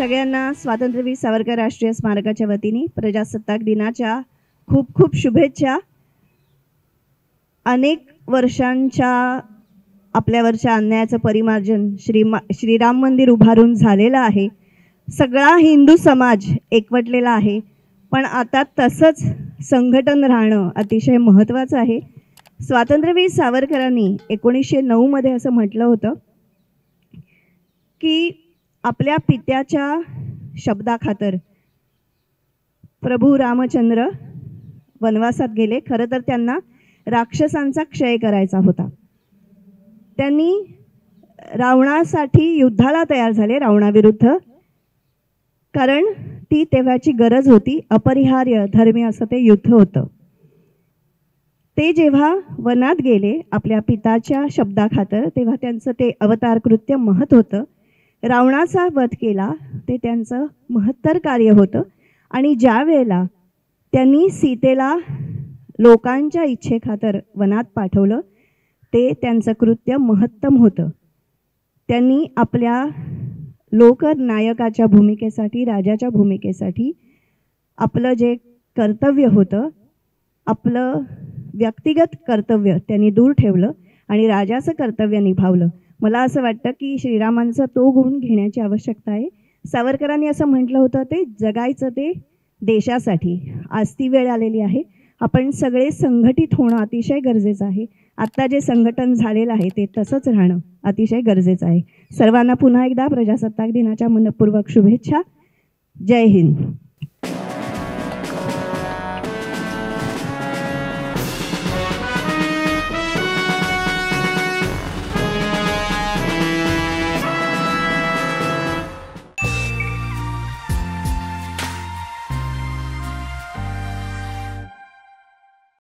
सगळ्यांना स्वातंत्र्यवीर सावरकर राष्ट्रीय स्मारकाच्या वतीने प्रजासत्ताक दिनाच्या खूप खूप शुभेच्छा। अनेक वर्षांच्या आपल्यावरच्या अन्यायाचं परिमार्जन श्रीराम मंदिर उभारून झालेलं आहे। सगळा हिंदू समाज एकवटलेला आहे, पण आता तसंच संघटन राहणं अतिशय महत्त्वाचं आहे। स्वातंत्र्यवीर सावरकरांनी 1909 मध्ये असं म्हटलं होतं की आपल्या पित्याच्या शब्दाखातर प्रभू रामचंद्र वनवासात गेले। खरं तर त्यांना राक्षसांचा क्षय करायचा होता। त्यांनी रावणासाठी युद्धाला तयार झाले, रावणाविरुद्ध, कारण ती तेव्हाची गरज होती, अपरिहार्य धर्मी असं ते युद्ध होतं। ते जेव्हा वनात गेले आपल्या पिताच्या शब्दाखातर, तेव्हा त्यांचं ते अवतार कृत्य महत् होतं। रावणाचा वध केला ते त्यांचं महत्तर कार्य होतं। आणि ज्या वेळेला त्यांनी सीतेला लोकांच्या इच्छेखातर वनात पाठवलं, ते त्यांचं कृत्य महत्तम होतं। त्यांनी आपल्या लोकनायकाच्या भूमिकेसाठी, राजाच्या भूमिकेसाठी आपलं जे कर्तव्य होतं, आपलं व्यक्तिगत कर्तव्य त्यांनी दूर ठेवलं आणि राजाचं कर्तव्य निभावलं। मला असं वाटतं की श्रीरामांचा तो गुण घेण्याची आवश्यकता आहे। सावरकरांनी असं म्हटलं होतं, ते जगायचं ते देशासाठी। आज ती वेळ आलेली आहे, आपण सगळे संघटित होणं अतिशय गरजेचं आहे। आत्ता जे संघटन झालेलं आहे ते तसंच राहणं अतिशय गरजेचं आहे। सर्वांना पुन्हा एकदा प्रजासत्ताक दिनाच्या मनपूर्वक शुभेच्छा। जय हिंद।